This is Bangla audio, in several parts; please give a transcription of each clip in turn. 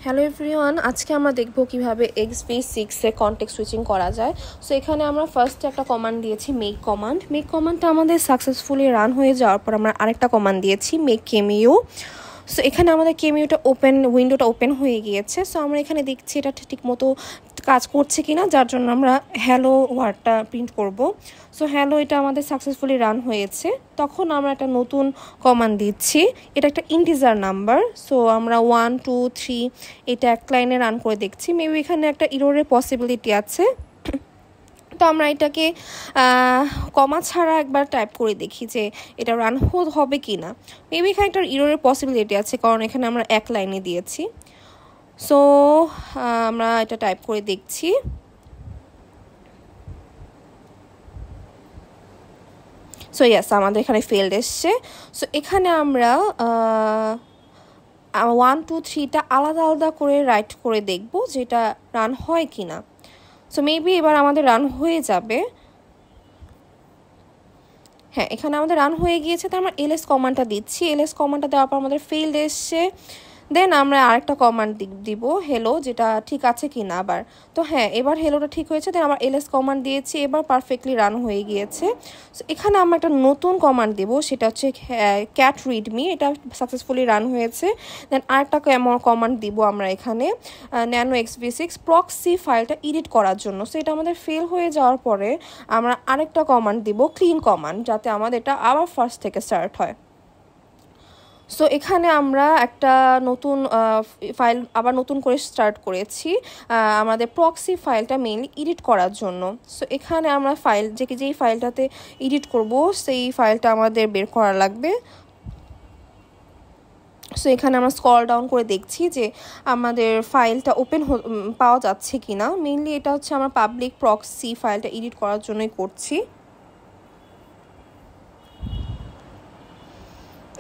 হ্যালো এভরিওয়ান, আজকে আমরা দেখব কিভাবে xv6 এ কনটেক্সট সুইচিং করা যায়। সো এখানে আমরা ফার্স্টে একটা কমান্ড দিয়েছি মেক কমান্ডটা আমাদের সাকসেসফুলি রান হয়ে যাওয়ার পর আমরা আরেকটা কমান্ড দিয়েছি মেক কেমিউ। সো এখানে আমাদের কেমিউটা উইন্ডোটা ওপেন হয়ে গিয়েছে। সো আমরা এখানে দেখছি এটা ঠিক মতো কাজ করছে কিনা, যার জন্য আমরা হ্যালো ওয়ার্ডটা প্রিন্ট করব। সো হ্যালো, এটা আমাদের সাকসেসফুলি রান হয়েছে। তখন আমরা একটা নতুন কমান্ড দিচ্ছি, এটা একটা ইন্টিজার নাম্বার। সো আমরা 1 2 3 এটা এক লাইনে রান করে দেখছি। মেবি এখানে একটা ইরোরের পসিবিলিটি আছে, তো আমরা এটাকে কমা ছাড়া একবার টাইপ করে দেখি যে এটা রান হবে কি না। মেবি এখানে একটা ইরোরের পসিবিলিটি আছে, কারণ এখানে আমরা এক লাইনে দিয়েছি। সো আমরা এটা টাইপ করে দেখছি। সো ইয়াস, আমাদের এখানে ফেলড এসছে। সো এখানে আমরা 1 2 3টা আলাদা আলাদা করে রাইট করে দেখব যেটা রান হয় কি না। সো মেবি এবার আমাদের রান হয়ে যাবে। হ্যাঁ, এখানে আমাদের রান হয়ে গিয়েছে। তো আমরা এলএস কমান্ডটা দিচ্ছি। এলএস কমান্ডটা দেওয়ার পর আমাদের ফেইল্ড এসছে। দেন আমরা আরেকটা কমান্ড দিব হেলো, যেটা ঠিক আছে কি না আবার। তো হ্যাঁ, এবার হেলোটা ঠিক হয়েছে। দেন আমরা এলএস কমান্ড দিয়েছি, এবার পারফেক্টলি রান হয়ে গিয়েছে। সো এখানে আমরা একটা নতুন কমান্ড দেবো, সেটা হচ্ছে ক্যাট রিডমি, এটা সাকসেসফুলি রান হয়েছে। দেন আরেকটা কমান্ড দিব আমরা এখানে ন্যানো xv6 প্রক্সি ফাইলটা এডিট করার জন্য। সো এটা আমাদের ফেল হয়ে যাওয়ার পরে আমরা আরেকটা কমান্ড দিব ক্লিন কমান্ড, যাতে আমাদের এটা আবার ফার্স্ট থেকে স্টার্ট হয়। সো এখানে আমরা একটা নতুন ফাইল আবার নতুন করে স্টার্ট করেছি আমাদের প্রক্সি ফাইলটা মেইনলি এডিট করার জন্য। সো এখানে আমরা যেই ফাইলটাতে এডিট করব সেই ফাইলটা আমাদের বের করা লাগবে। সো এখানে আমরা স্ক্রল ডাউন করে দেখছি যে আমাদের ফাইলটা ওপেন পাওয়া যাচ্ছে কি না। মেইনলি এটা হচ্ছে আমরা পাবলিক প্রক্সি ফাইলটা এডিট করার জন্যই করছি।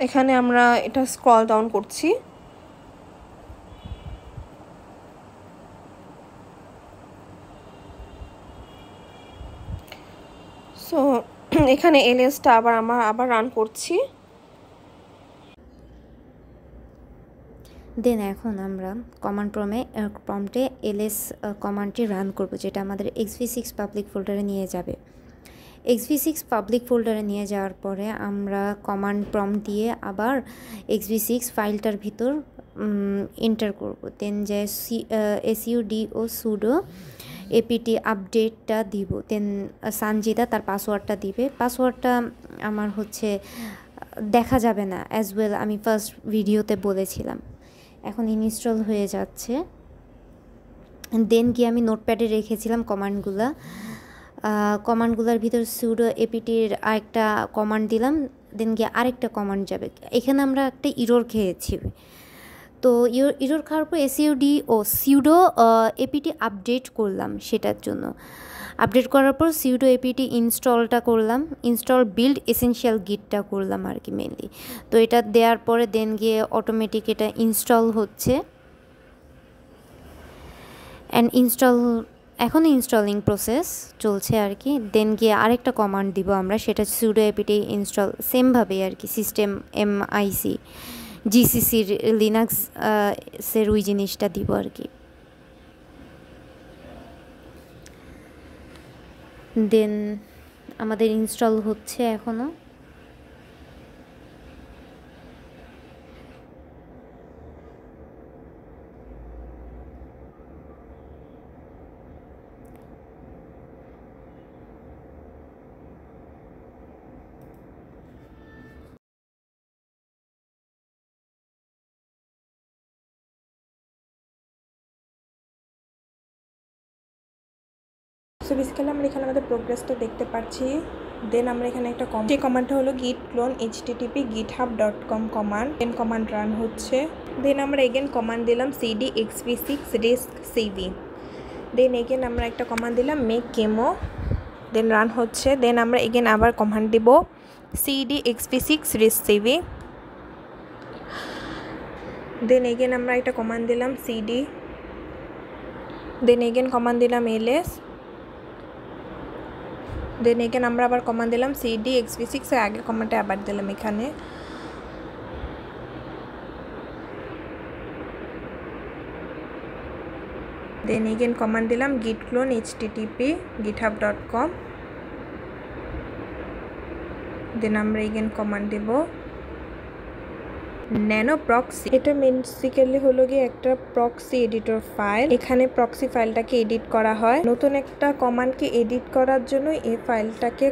এখানে আমরা এটা স্ক্রল ডাউন করছি। সো এখানে এলএসটা আবার রান করছি। দেন এখন আমরা কমান্ড প্রম্পটে এলএস কমান্ডটি রান করব, যেটা আমাদের xv6 পাবলিক ফোল্ডারে নিয়ে যাবে। xv6 পাবলিক ফোল্ডারে নিয়ে যাওয়ার পরে আমরা কমান্ড প্রম্পট দিয়ে আবার xv6 ফাইলটার ভিতর এন্টার করব। দেন যে sudo sudo apt আপডেটটা দিব। দেন সঞ্জিতা তার পাসওয়ার্ডটা দিবে। পাসওয়ার্ডটা আমার হচ্ছে দেখা যাবে না, অ্যাজ ওয়েল আমি ফার্স্ট ভিডিওতে বলেছিলাম। এখন ইনস্টল হয়ে যাচ্ছে। দেন গিয়ে আমি নোটপ্যাডে রেখেছিলাম কমান্ডগুলোর ভিতর সুডো এপিটির আরেকটা কমান্ড দিলাম। দেন গিয়ে আরেকটা কমান্ড যাবে। এখানে আমরা একটা ইরর খেয়েছি। তো ইরর খাওয়ার পর সুডো এপিটি আপডেট করলাম। সেটার জন্য আপডেট করার পর সুডো এপিটি ইনস্টলটা করলাম, ইনস্টল বিল্ড এসেনশিয়াল গিটটা করলাম আর কি মেনলি। তো এটা দেওয়ার পরে দেন গিয়ে অটোমেটিক এটা ইনস্টল হচ্ছে এখন ইনস্টলিং প্রসেস চলছে আর কি। দেন গিয়ে আরেকটা কমান্ড দিব আমরা, সেটা সুডো এপিটি ইনস্টল, সেমভাবে আর কি সিস্টেম MIC জিসিসির লিনাক্সের ওই জিনিসটা দিব আর কি। দেন আমাদের ইনস্টল হচ্ছে এখনও। সো বেসিক্যালি আমরা এখানে আমাদের প্রোগ্রেসটা দেখতে পাচ্ছি। দেন আমরা এখানে একটা কমান্ডটা হলো git clone http github.com command. Then command run হচ্ছে। দেন আমরা এগেন কমান্ড দিলাম cd xv6 risk cv। Then again আমরা একটা কমান্ড দিলাম make chemo। দেন রান হচ্ছে। দেন আমরা এগেন আবার কমান্ড দিব cd xv6 risk cv। Then again আমরা একটা কমান্ড দিলাম cd। দেন এগেন কমান্ড দিলাম ls। দেন এগেন আমরা আবার কমান্ড দিলাম cd xv6 এর আগের কমান্ডটা আবার দিলাম এখানে। দেন এগেন কমান্ড দিলাম git clone http github.com। দেন আমরা এগেন কমান্ড দেব ন্যানো প্রক্সি। এটা বেসিক্যালি হলো গিয়ে একটা প্রক্সি এডিটর ফাইল। এখানে প্রক্সি ফাইলটাকে এডিট করা হয়। নতুন একটা কমান্ডকে এডিট করার জন্য এই ফাইলটাকে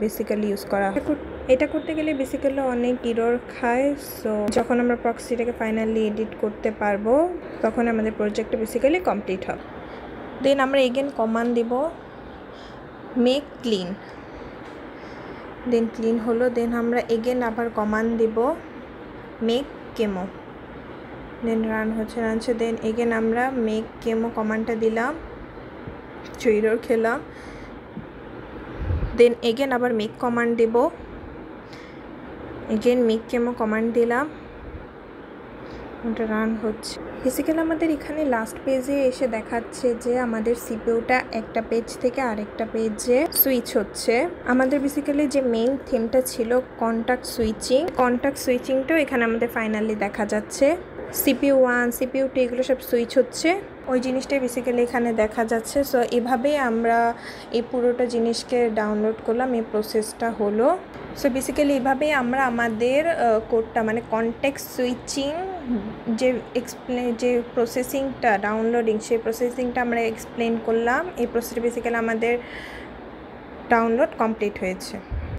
বেসিক্যালি ইউজ করা হয়। এটা করতে গেলে বেসিক্যালি অনেক এরর খায়। সো যখন আমরা প্রক্সিটাকে ফাইনালি এডিট করতে পারবো তখন আমাদের প্রজেক্টটা বেসিক্যালি কমপ্লিট হবে। দেন আমরা এগেন কমান্ড দেব মেক ক্লিন। দেন ক্লিন হলো। দেন আমরা এগেন আবার কমান্ড দেব মেক কেমো। দেন রান হচ্ছে। দেন এগেন আমরা মেক কেমো কমান্ডটা দিলাম, এরর খেলাম। দেন এগেন আবার মেক কমান্ড দেব, এগেন মেক কেমো কমান্ড দিলাম, ওটা রান হচ্ছে। বেসিক্যালি আমাদের এখানে লাস্ট পেজে এসে দেখাচ্ছে যে আমাদের সিপিইউটা একটা পেজ থেকে আরেকটা পেজে সুইচ হচ্ছে। আমাদের বেসিক্যালি যে মেইন থিমটা ছিল কন্টাক্ট সুইচিংটাও এখানে আমাদের ফাইনালি দেখা যাচ্ছে। CPU 1 CPU 2 এগুলো সব সুইচ হচ্ছে, ওই জিনিসটাই বেসিক্যালি এখানে দেখা যাচ্ছে। সো এভাবেই আমরা এই পুরোটা জিনিসকে ডাউনলোড করলাম, এই প্রসেসটা হলো। সো বেসিক্যালি এভাবেই আমরা আমাদের কোডটা মানে কনটেক্সট সুইচিং যে প্রসেসিংটা ডাউনলোডিং সেই প্রসেসিংটা আমরা এক্সপ্লেন করলাম। এই প্রসেসটা বেসিক্যালি আমাদের ডাউনলোড কমপ্লিট হয়েছে।